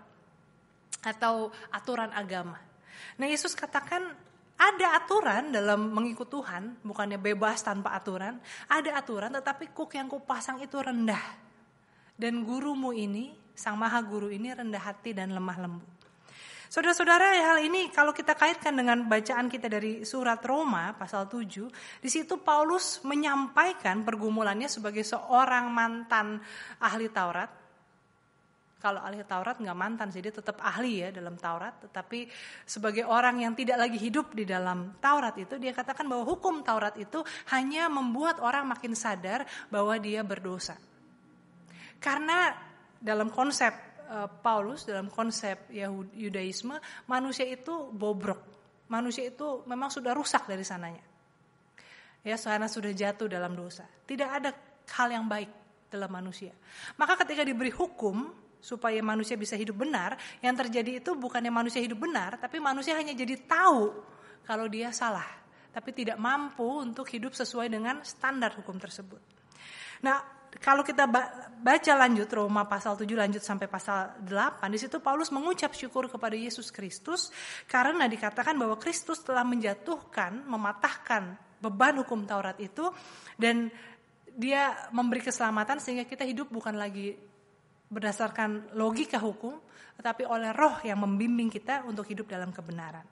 atau aturan agama. Nah, Yesus katakan ada aturan dalam mengikut Tuhan, bukannya bebas tanpa aturan. Ada aturan, tetapi kuk yang kupasang itu rendah. Dan gurumu ini, Sang Maha Guru ini rendah hati dan lemah lembut. Saudara-saudara, hal ini kalau kita kaitkan dengan bacaan kita dari surat Roma pasal 7, di situ Paulus menyampaikan pergumulannya sebagai seorang mantan ahli Taurat. Kalau ahli Taurat nggak mantan sih, dia tetap ahli ya dalam Taurat, tetapi sebagai orang yang tidak lagi hidup di dalam Taurat itu, dia katakan bahwa hukum Taurat itu hanya membuat orang makin sadar bahwa dia berdosa. Karena dalam konsep Paulus, dalam konsep Yudaisme, manusia itu bobrok. Manusia itu memang sudah rusak dari sananya. Ya, karena sudah jatuh dalam dosa. Tidak ada hal yang baik dalam manusia. Maka ketika diberi hukum supaya manusia bisa hidup benar, yang terjadi itu bukannya manusia hidup benar, tapi manusia hanya jadi tahu kalau dia salah, tapi tidak mampu untuk hidup sesuai dengan standar hukum tersebut. Nah, kalau kita baca lanjut Roma pasal 7 lanjut sampai pasal 8, di situ Paulus mengucap syukur kepada Yesus Kristus karena dikatakan bahwa Kristus telah menjatuhkan, mematahkan beban hukum Taurat itu, dan dia memberi keselamatan sehingga kita hidup bukan lagi berdasarkan logika hukum, tetapi oleh Roh yang membimbing kita untuk hidup dalam kebenaran.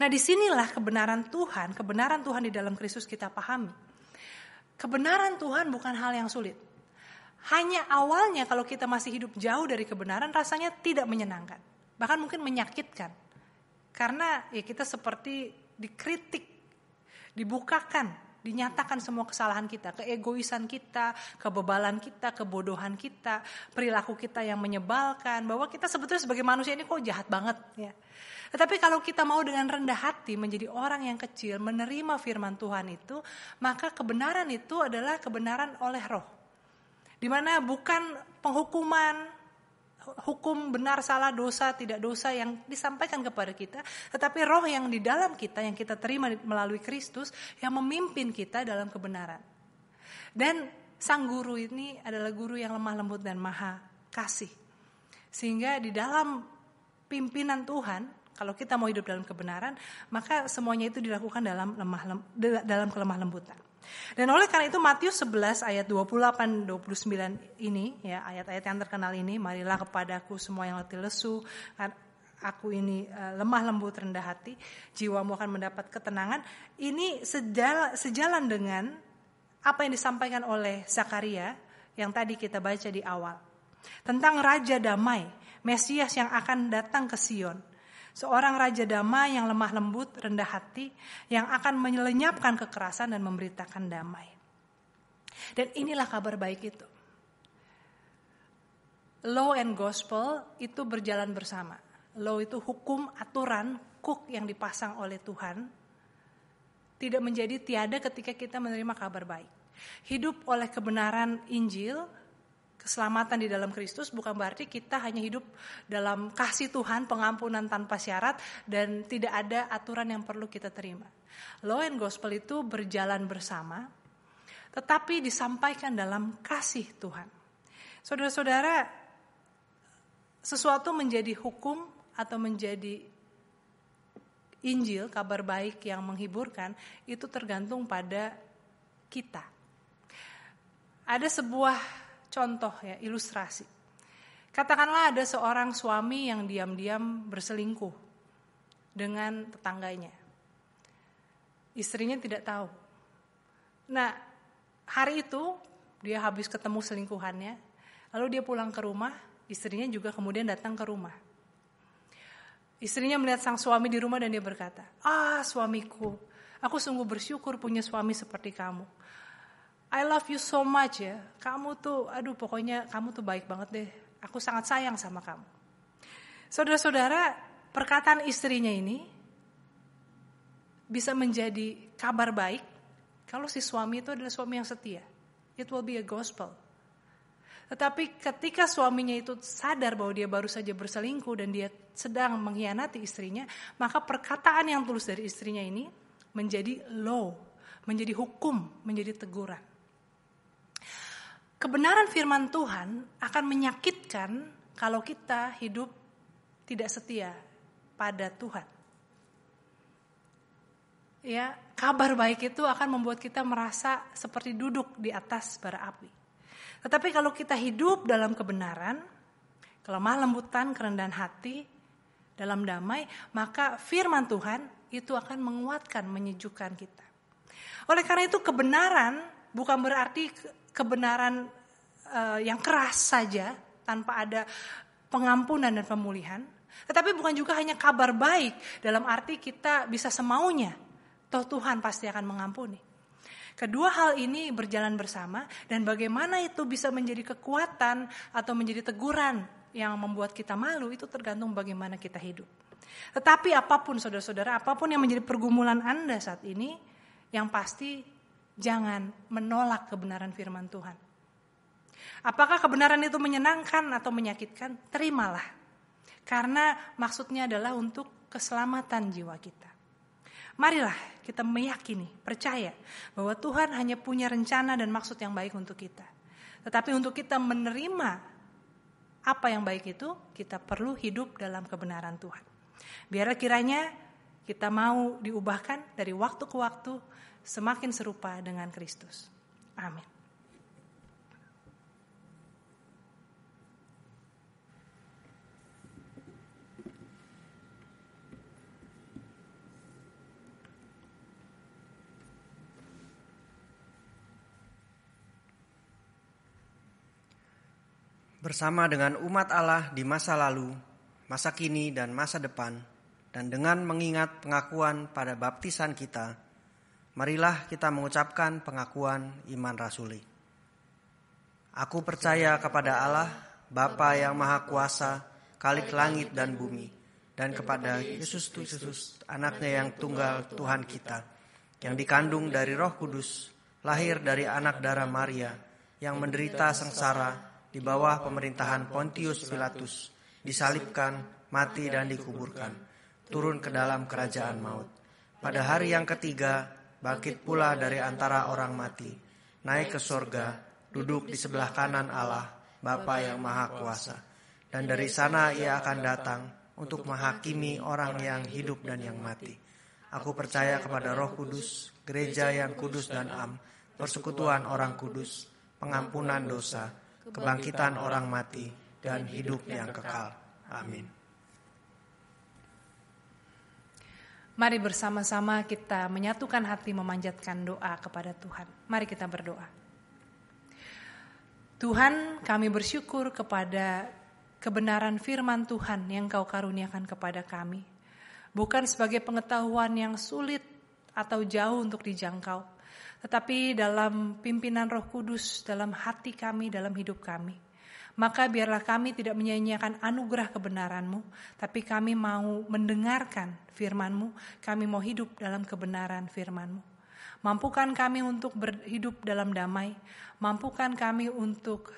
Nah, disinilah kebenaran Tuhan di dalam Kristus kita pahami. Kebenaran Tuhan bukan hal yang sulit. Hanya awalnya kalau kita masih hidup jauh dari kebenaran, rasanya tidak menyenangkan. Bahkan mungkin menyakitkan. Karena ya kita seperti dikritik, dibukakan, dinyatakan semua kesalahan kita, keegoisan kita, kebebalan kita, kebodohan kita, perilaku kita yang menyebalkan, bahwa kita sebetulnya sebagai manusia ini kok jahat banget ya. Tetapi kalau kita mau dengan rendah hati menjadi orang yang kecil, menerima firman Tuhan itu, maka kebenaran itu adalah kebenaran oleh Roh. Di mana bukan penghukuman, hukum benar, salah, dosa, tidak dosa yang disampaikan kepada kita, tetapi Roh yang di dalam kita, yang kita terima melalui Kristus, yang memimpin kita dalam kebenaran. Dan sang guru ini adalah guru yang lemah lembut dan maha kasih. Sehingga di dalam pimpinan Tuhan, kalau kita mau hidup dalam kebenaran, maka semuanya itu dilakukan dalam kelemah lembutan. Dan oleh karena itu Matius 11 ayat 28-29 ini, ya, ayat-ayat yang terkenal ini, marilah kepadaku semua yang letih lesu, aku ini lemah lembut rendah hati, jiwamu akan mendapat ketenangan. Ini sejalan dengan apa yang disampaikan oleh Zakaria yang tadi kita baca di awal. Tentang Raja Damai, Mesias yang akan datang ke Sion. Seorang Raja Damai yang lemah lembut, rendah hati, yang akan melenyapkan kekerasan dan memberitakan damai. Dan inilah kabar baik itu. Law and gospel itu berjalan bersama. Law itu hukum, aturan, kuk yang dipasang oleh Tuhan, tidak menjadi tiada ketika kita menerima kabar baik. Hidup oleh kebenaran Injil, keselamatan di dalam Kristus bukan berarti kita hanya hidup dalam kasih Tuhan, pengampunan tanpa syarat, dan tidak ada aturan yang perlu kita terima. Law and gospel itu berjalan bersama, tetapi disampaikan dalam kasih Tuhan. Saudara-saudara, sesuatu menjadi hukum atau menjadi Injil, kabar baik yang menghiburkan, itu tergantung pada kita. Ada sebuah contoh ya, ilustrasi. Katakanlah ada seorang suami yang diam-diam berselingkuh dengan tetangganya. Istrinya tidak tahu. Nah, hari itu dia habis ketemu selingkuhannya, lalu dia pulang ke rumah, istrinya juga kemudian datang ke rumah. Istrinya melihat sang suami di rumah dan dia berkata, suamiku, aku sungguh bersyukur punya suami seperti kamu. I love you so much ya, kamu tuh, pokoknya kamu tuh baik banget deh, aku sangat sayang sama kamu. Saudara-saudara, perkataan istrinya ini bisa menjadi kabar baik kalau si suami itu adalah suami yang setia. It will be a gospel. Tetapi ketika suaminya itu sadar bahwa dia baru saja berselingkuh dan dia sedang mengkhianati istrinya, maka perkataan yang tulus dari istrinya ini menjadi law, menjadi hukum, menjadi teguran. Kebenaran firman Tuhan akan menyakitkan kalau kita hidup tidak setia pada Tuhan. Ya, kabar baik itu akan membuat kita merasa seperti duduk di atas bara api. Tetapi kalau kita hidup dalam kebenaran, kelemah lembutan, kerendahan hati, dalam damai, maka firman Tuhan itu akan menguatkan, menyejukkan kita. Oleh karena itu kebenaran bukan berarti kebenaran yang keras saja tanpa ada pengampunan dan pemulihan. Tetapi bukan juga hanya kabar baik dalam arti kita bisa semaunya, toh Tuhan pasti akan mengampuni. Kedua hal ini berjalan bersama dan bagaimana itu bisa menjadi kekuatan atau menjadi teguran yang membuat kita malu itu tergantung bagaimana kita hidup. Tetapi apapun saudara-saudara, apapun yang menjadi pergumulan Anda saat ini, yang pasti jangan menolak kebenaran firman Tuhan. Apakah kebenaran itu menyenangkan atau menyakitkan? Terimalah. Karena maksudnya adalah untuk keselamatan jiwa kita. Marilah kita meyakini, percaya bahwa Tuhan hanya punya rencana dan maksud yang baik untuk kita. Tetapi untuk kita menerima apa yang baik itu, kita perlu hidup dalam kebenaran Tuhan. Biar kiranya kita mau diubahkan dari waktu ke waktu semakin serupa dengan Kristus. Amin. Bersama dengan umat Allah di masa lalu, masa kini dan masa depan, dan dengan mengingat pengakuan pada baptisan kita, marilah kita mengucapkan pengakuan iman rasuli. Aku percaya kepada Allah, Bapa yang Maha Kuasa, Khalik langit dan bumi, dan kepada Yesus Kristus, anaknya yang tunggal Tuhan kita, yang dikandung dari Roh Kudus, lahir dari anak darah Maria, yang menderita sengsara di bawah pemerintahan Pontius Pilatus, disalibkan, mati dan dikuburkan, turun ke dalam kerajaan maut. Pada hari yang ketiga, bangkit pula dari antara orang mati, naik ke sorga, duduk di sebelah kanan Allah, Bapa yang Maha Kuasa. Dan dari sana ia akan datang untuk menghakimi orang yang hidup dan yang mati. Aku percaya kepada Roh Kudus, gereja yang kudus dan am, persekutuan orang kudus, pengampunan dosa, kebangkitan orang mati, dan hidup yang kekal. Amin. Mari bersama-sama kita menyatukan hati memanjatkan doa kepada Tuhan. Mari kita berdoa. Tuhan, kami bersyukur kepada kebenaran firman Tuhan yang Kau karuniakan kepada kami. Bukan sebagai pengetahuan yang sulit atau jauh untuk dijangkau, tetapi dalam pimpinan Roh Kudus, dalam hati kami, dalam hidup kami. Maka biarlah kami tidak menyia-nyiakan anugerah kebenaran-Mu, tapi kami mau mendengarkan firman-Mu, kami mau hidup dalam kebenaran firman-Mu. Mampukan kami untuk berhidup dalam damai, mampukan kami untuk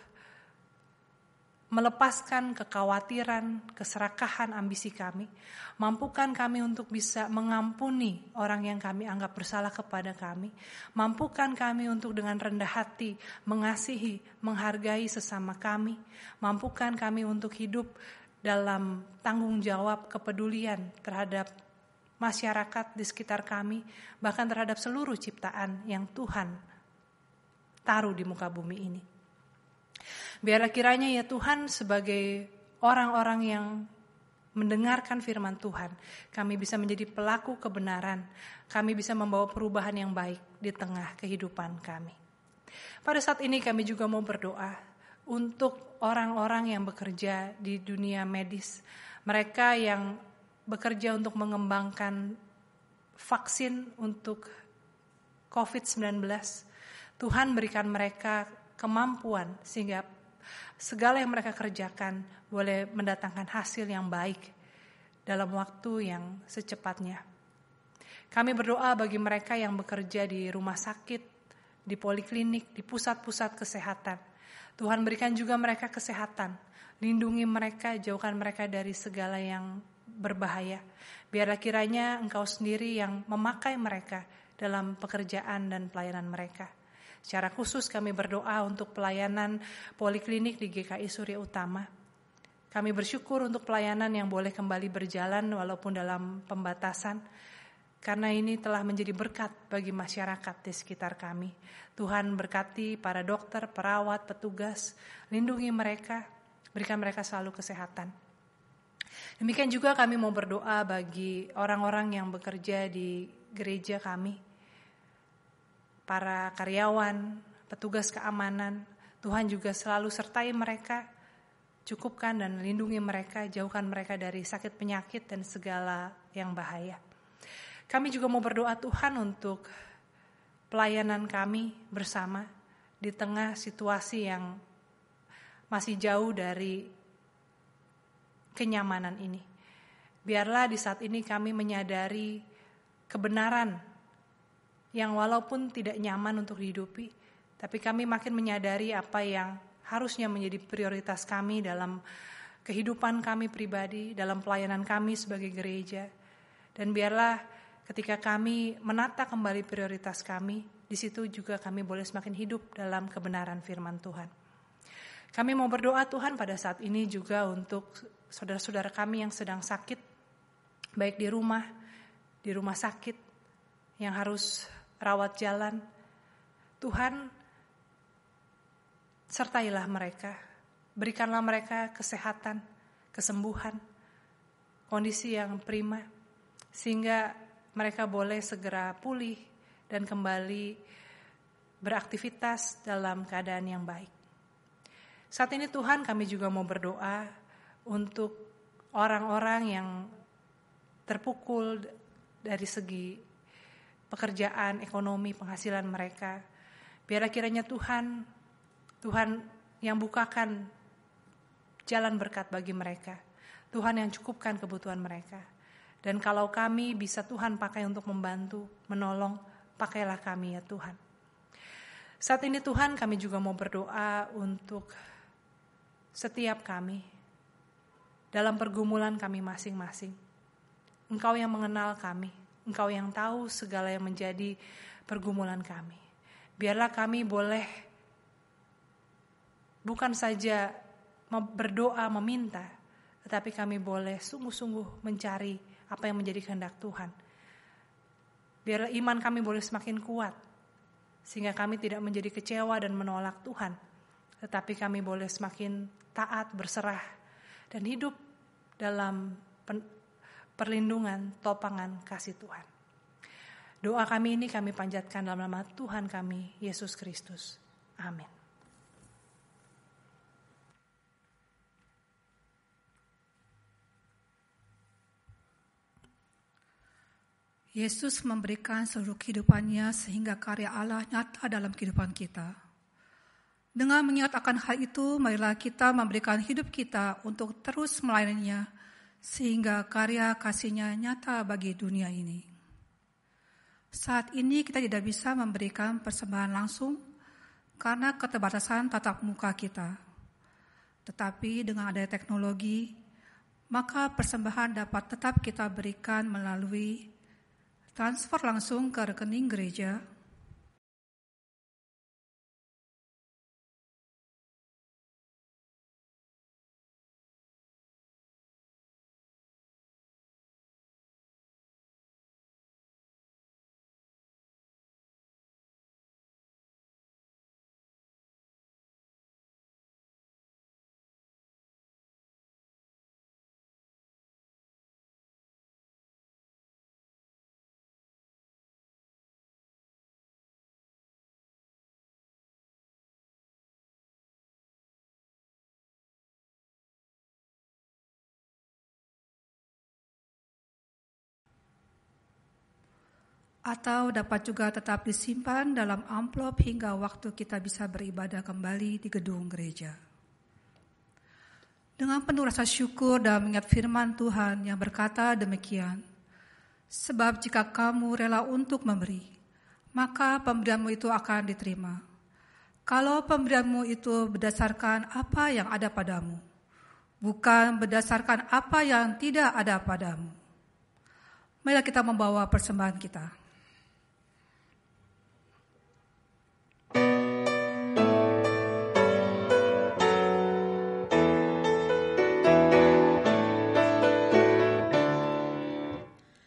melepaskan kekhawatiran, keserakahan ambisi kami. Mampukan kami untuk bisa mengampuni orang yang kami anggap bersalah kepada kami. Mampukan kami untuk dengan rendah hati mengasihi, menghargai sesama kami. Mampukan kami untuk hidup dalam tanggung jawab kepedulian terhadap masyarakat di sekitar kami, bahkan terhadap seluruh ciptaan yang Tuhan taruh di muka bumi ini. Biarlah kiranya ya Tuhan, sebagai orang-orang yang mendengarkan firman Tuhan, kami bisa menjadi pelaku kebenaran, kami bisa membawa perubahan yang baik di tengah kehidupan kami. Pada saat ini kami juga mau berdoa untuk orang-orang yang bekerja di dunia medis, mereka yang bekerja untuk mengembangkan vaksin untuk COVID-19. Tuhan berikan mereka kemampuan sehingga segala yang mereka kerjakan boleh mendatangkan hasil yang baik dalam waktu yang secepatnya. Kami berdoa bagi mereka yang bekerja di rumah sakit, di poliklinik, di pusat-pusat kesehatan. Tuhan berikan juga mereka kesehatan, lindungi mereka, jauhkan mereka dari segala yang berbahaya. Biarlah kiranya Engkau sendiri yang memakai mereka dalam pekerjaan dan pelayanan mereka. Secara khusus kami berdoa untuk pelayanan poliklinik di GKI Surya Utama. Kami bersyukur untuk pelayanan yang boleh kembali berjalan walaupun dalam pembatasan, karena ini telah menjadi berkat bagi masyarakat di sekitar kami. Tuhan berkati para dokter, perawat, petugas, lindungi mereka, berikan mereka selalu kesehatan. Demikian juga kami mau berdoa bagi orang-orang yang bekerja di gereja kami, para karyawan, petugas keamanan. Tuhan juga selalu sertai mereka, cukupkan dan lindungi mereka, jauhkan mereka dari sakit penyakit dan segala yang bahaya. Kami juga mau berdoa Tuhan untuk pelayanan kami bersama di tengah situasi yang masih jauh dari kenyamanan ini. Biarlah di saat ini kami menyadari kebenaran yang walaupun tidak nyaman untuk dihidupi, tapi kami makin menyadari apa yang harusnya menjadi prioritas kami dalam kehidupan kami pribadi, dalam pelayanan kami sebagai gereja. Dan biarlah ketika kami menata kembali prioritas kami, di situ juga kami boleh semakin hidup dalam kebenaran firman Tuhan. Kami mau berdoa Tuhan pada saat ini juga untuk saudara-saudara kami yang sedang sakit, baik di rumah sakit, yang harus rawat jalan. Tuhan, sertailah mereka, berikanlah mereka kesehatan, kesembuhan, kondisi yang prima, sehingga mereka boleh segera pulih dan kembali beraktivitas dalam keadaan yang baik. Saat ini Tuhan, kami juga mau berdoa untuk orang-orang yang terpukul dari segi pekerjaan, ekonomi, penghasilan mereka. Biarlah kiranya Tuhan yang bukakan jalan berkat bagi mereka. Tuhan yang cukupkan kebutuhan mereka. Dan kalau kami bisa Tuhan pakai untuk membantu, menolong, pakailah kami ya Tuhan. Saat ini Tuhan, kami juga mau berdoa untuk setiap kami dalam pergumulan kami masing-masing. Engkau yang mengenal kami, Engkau yang tahu segala yang menjadi pergumulan kami. Biarlah kami boleh bukan saja berdoa meminta, tetapi kami boleh sungguh-sungguh mencari apa yang menjadi kehendak Tuhan. Biarlah iman kami boleh semakin kuat, sehingga kami tidak menjadi kecewa dan menolak Tuhan, tetapi kami boleh semakin taat, berserah, dan hidup dalam perlindungan, topangan kasih Tuhan. Doa kami ini kami panjatkan dalam nama Tuhan kami, Yesus Kristus. Amin. Yesus memberikan seluruh kehidupannya sehingga karya Allah nyata dalam kehidupan kita. Dengan mengingat akan hal itu, marilah kita memberikan hidup kita untuk terus melayaninya sehingga karya kasih-Nya nyata bagi dunia ini. Saat ini kita tidak bisa memberikan persembahan langsung karena keterbatasan tatap muka kita. Tetapi dengan adanya teknologi, maka persembahan dapat tetap kita berikan melalui transfer langsung ke rekening gereja atau dapat juga tetap disimpan dalam amplop hingga waktu kita bisa beribadah kembali di gedung gereja. Dengan penuh rasa syukur dan mengingat firman Tuhan yang berkata demikian, sebab jika kamu rela untuk memberi, maka pemberianmu itu akan diterima. Kalau pemberianmu itu berdasarkan apa yang ada padamu, bukan berdasarkan apa yang tidak ada padamu. Marilah kita membawa persembahan kita.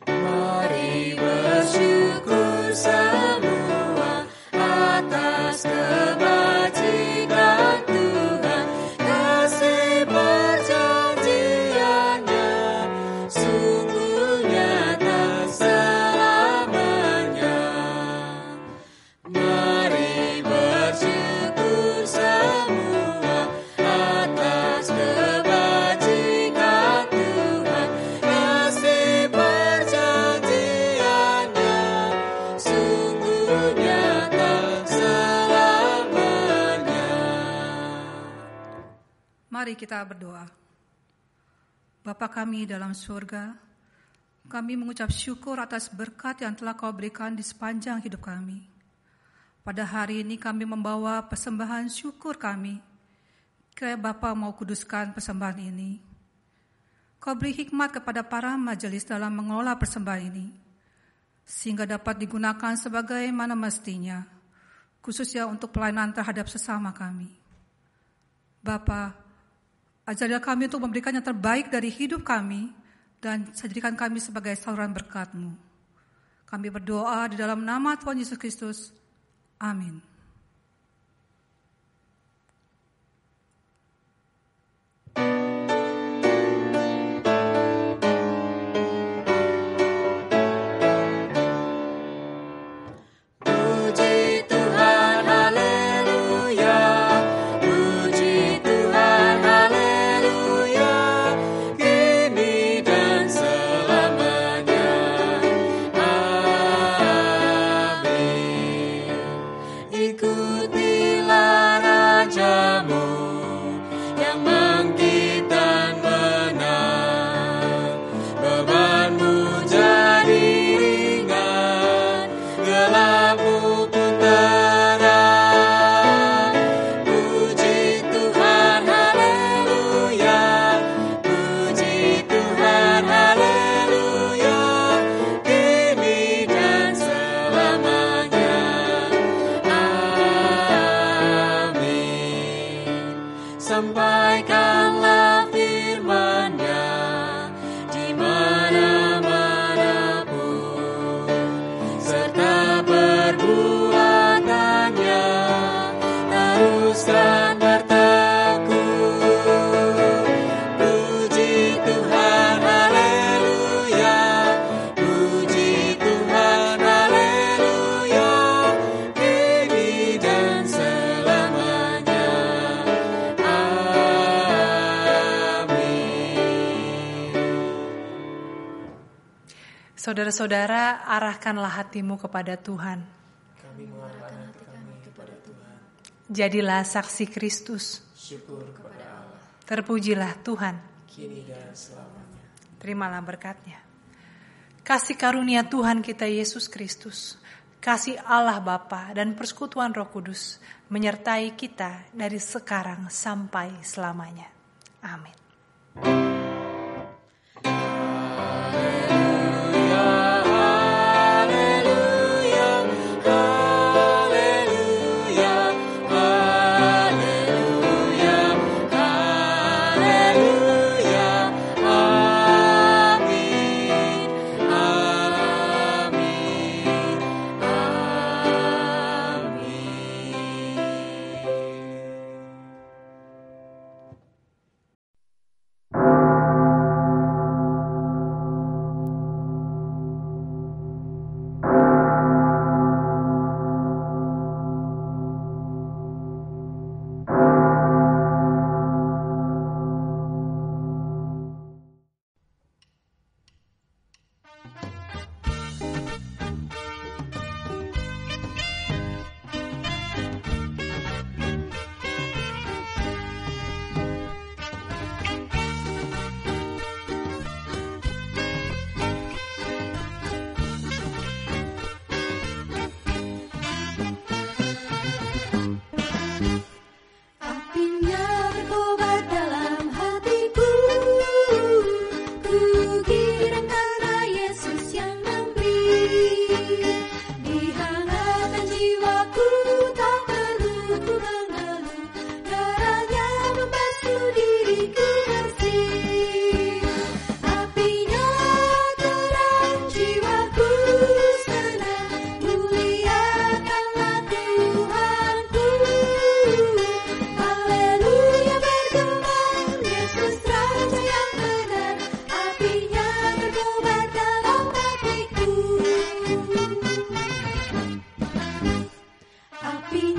Mari bersyukur semua atas kebajikan Tuhan, kasih perjanjiannya sungguh nyata selamanya. Mari bersyukur semua atas kebajikan Tuhan, kasih perjanjiannya sungguh nyata selamanya. Mari kita berdoa. Bapa kami dalam surga, kami mengucap syukur atas berkat yang telah Kau berikan di sepanjang hidup kami. Pada hari ini kami membawa persembahan syukur kami. Kiranya Bapa mau kuduskan persembahan ini. Kau beri hikmat kepada para majelis dalam mengelola persembahan ini, sehingga dapat digunakan sebagaimana mestinya, khususnya untuk pelayanan terhadap sesama kami. Bapa, ajarilah kami untuk memberikan yang terbaik dari hidup kami dan jadikan kami sebagai saluran berkat-Mu. Kami berdoa di dalam nama Tuhan Yesus Kristus. Amin. Puji Tuhan, haleluya. Puji Tuhan, haleluya. Kini dan selamanya. Amin. Ikutilah Rajamu yang bangkit dan menang. Bebanmu jadi ringan, gelapmu pun terang. Puji Tuhan, haleluya. Puji Tuhan, haleluya. Kini dan selamanya. Amin. Sampaikanlah firman-Nya di mana-mana pun, serta perbuatannya teruskan bertekun. Puji Tuhan, haleluya. Puji Tuhan, haleluya. Kini dan selamanya. Saudara-saudara, arahkanlah hatimu kepada Tuhan. Kami mengarahkan hati kami kepada Tuhan. Jadilah saksi Kristus. Syukur kepada Allah, Terpujilah Tuhan. kini dan selamanya. Terimalah berkat-Nya. Kasih karunia Tuhan kita Yesus Kristus, kasih Allah Bapa dan persekutuan Roh Kudus menyertai kita dari sekarang sampai selamanya. Amin. Amin.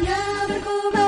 hanya berkobar